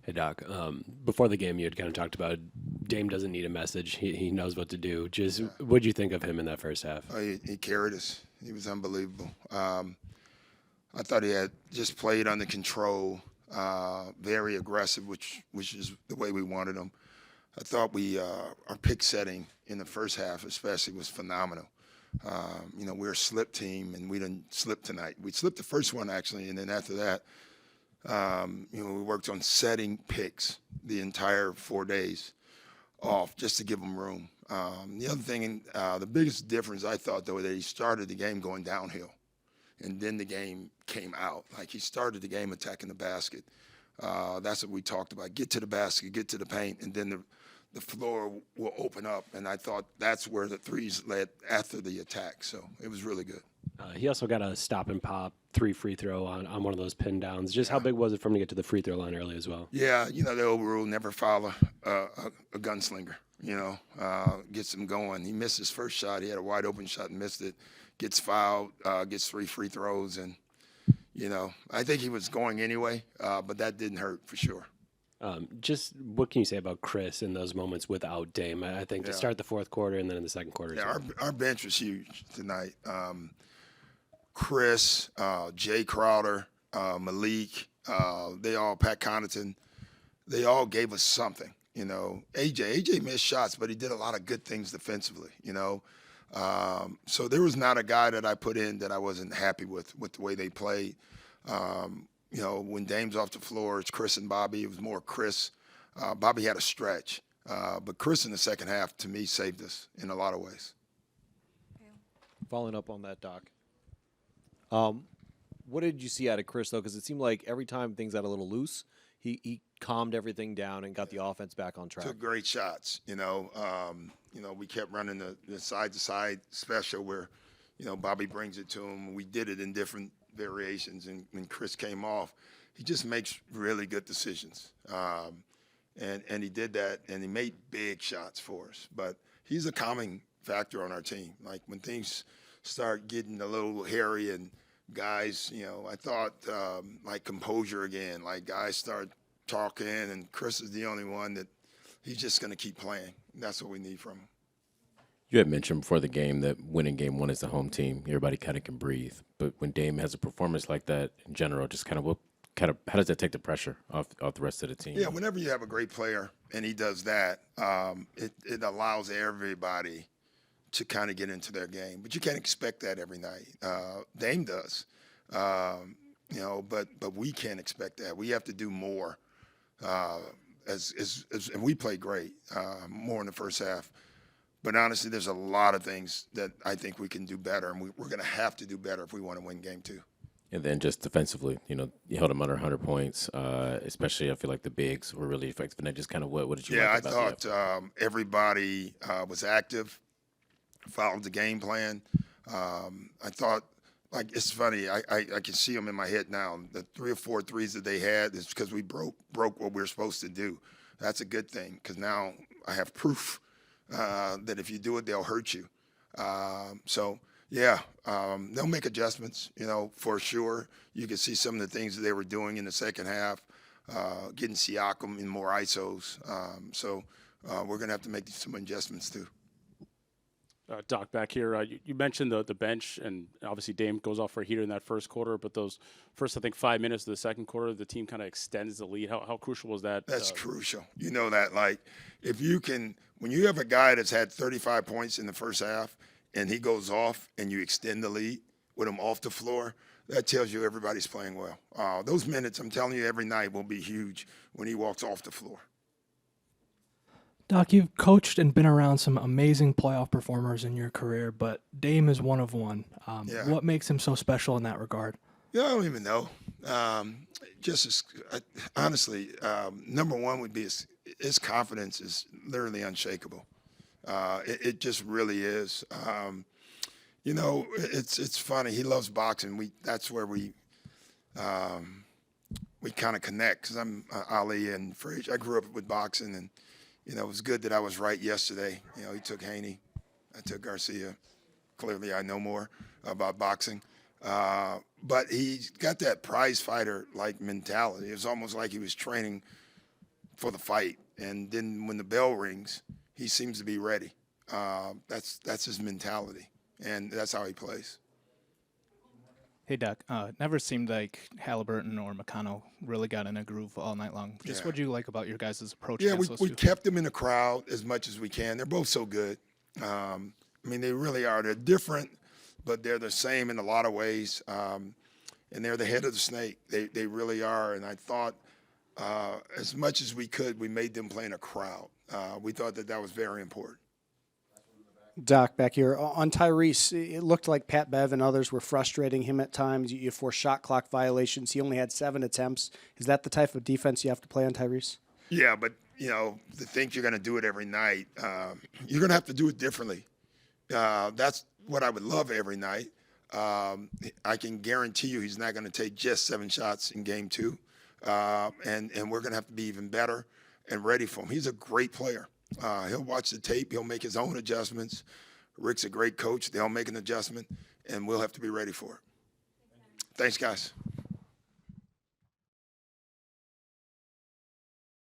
Hey, Doc. Before the game, you had kind of talked about Dame doesn't need a message. He knows what to do. Just Yeah. what did you think of him in that first half? Oh, he carried us. He was unbelievable. I thought he had just played under control, very aggressive, which is the way we wanted him. I thought our pick setting in the first half, especially, was phenomenal. We're a slip team, and we didn't slip tonight. We slipped the first one actually, and then after that, we worked on setting picks the entire 4 days off just to give them room. The other thing, the biggest difference I thought though, that he started the game going downhill, and then the game came out. Like he started the game attacking the basket. That's what we talked about. Get to the basket, get to the paint, and then the floor will open up. And I thought that's where the threes led after the attack. So it was really good. He also got a stop and pop 3 free throw on one of those pin downs. Just how big was it for him to get to the free throw line early as well? Yeah, the old rule, never foul a gunslinger. Gets him going. He missed his first shot. He had a wide open shot and missed it. Gets fouled, gets 3 free throws. And, I think he was going anyway, but that didn't hurt for sure. Just what can you say about Chris in those moments without Dame? I think to start the fourth quarter and then in the second quarter. Yeah, our bench was huge tonight. Chris, Jay Crowder, Malik, they all, Pat Connaughton, they all gave us something. AJ missed shots, but he did a lot of good things defensively. So there was not a guy that I put in that I wasn't happy with the way they played. When Dame's off the floor, it's Chris and Bobby. It was more Chris. Bobby had a stretch, but Chris in the second half to me saved us in a lot of ways. Following up on that, Doc. What did you see out of Chris, though? Because it seemed like every time things got a little loose, he calmed everything down and got the offense back on track. Took great shots. We kept running the side-to-side special where, Bobby brings it to him. We did it in different variations, and when Chris came off, he just makes really good decisions. And he did that, and he made big shots for us. But he's a calming factor on our team. Like when things start getting a little hairy and guys, I thought like composure again, like guys start talking, and Chris is the only one that he's just going to keep playing. That's what we need from him. You had mentioned before the game that winning game one is the home team. Everybody kind of can breathe. But when Dame has a performance like that in general, just how does that take the pressure off the rest of the team? Yeah, whenever you have a great player and he does that, it allows everybody to kind of get into their game. But you can't expect that every night. Dame does, but we can't expect that. We have to do more. And we played great, more in the first half. But honestly, there's a lot of things that I think we can do better, and we're going to have to do better if we want to win game two. And then just defensively, you held them under 100 points, especially I feel like the bigs were really effective. And then just kind of what did you like about I thought everybody was active, followed the game plan. I thought, like, it's funny, I can see them in my head now. The 3 or 4 threes that they had is because we broke what we were supposed to do. That's a good thing because now I have proof that if you do it, they'll hurt you. They'll make adjustments, for sure. You can see some of the things that they were doing in the second half, getting Siakam in more ISOs. We're going to have to make some adjustments too. Doc, back here, you mentioned the bench, and obviously Dame goes off for a heater in that first quarter, but those first, I think, 5 minutes of the second quarter, the team kind of extends the lead. How crucial was that? That's crucial. You know that, like, if you can, when you have a guy that's had 35 points in the first half and he goes off and you extend the lead with him off the floor, that tells you everybody's playing well. Those minutes, I'm telling you, every night will be huge when he walks off the floor. Doc, you've coached and been around some amazing playoff performers in your career, but Dame is one of one. What makes him so special in that regard? Yeah, I don't even know. Honestly, number one would be his confidence is literally unshakable. It just really is. It's funny. He loves boxing. That's where we kind of connect because I'm Ali and Frazier. I grew up with boxing, and it was good that I was right yesterday. He took Haney, I took Garcia. Clearly, I know more about boxing. But he's got that prize fighter-like mentality. It's almost like he was training for the fight. And then when the bell rings, he seems to be ready. That's his mentality, and that's how he plays. Hey, Doc. Never seemed like Haliburton or McConnell really got in a groove all night long. Just what do you like about your guys' approach? Yeah, against those we two? kept them in the crowd as much as we can. They're both so good. I mean, they really are. They're different, but they're the same in a lot of ways. And they're the head of the snake. They really are. And I thought as much as we could, we made them play in a crowd. We thought that was very important. Doc, back here. On Tyrese, it looked like Pat Bev and others were frustrating him at times. You forced shot clock violations. He only had 7 attempts. Is that the type of defense you have to play on Tyrese? Yeah, but, to think you're going to do it every night, you're going to have to do it differently. That's what I would love every night. I can guarantee you he's not going to take just 7 shots in game 2. And we're going to have to be even better and ready for him. He's a great player. He'll watch the tape. He'll make his own adjustments. Rick's a great coach. They'll make an adjustment, and we'll have to be ready for it. Thanks, guys.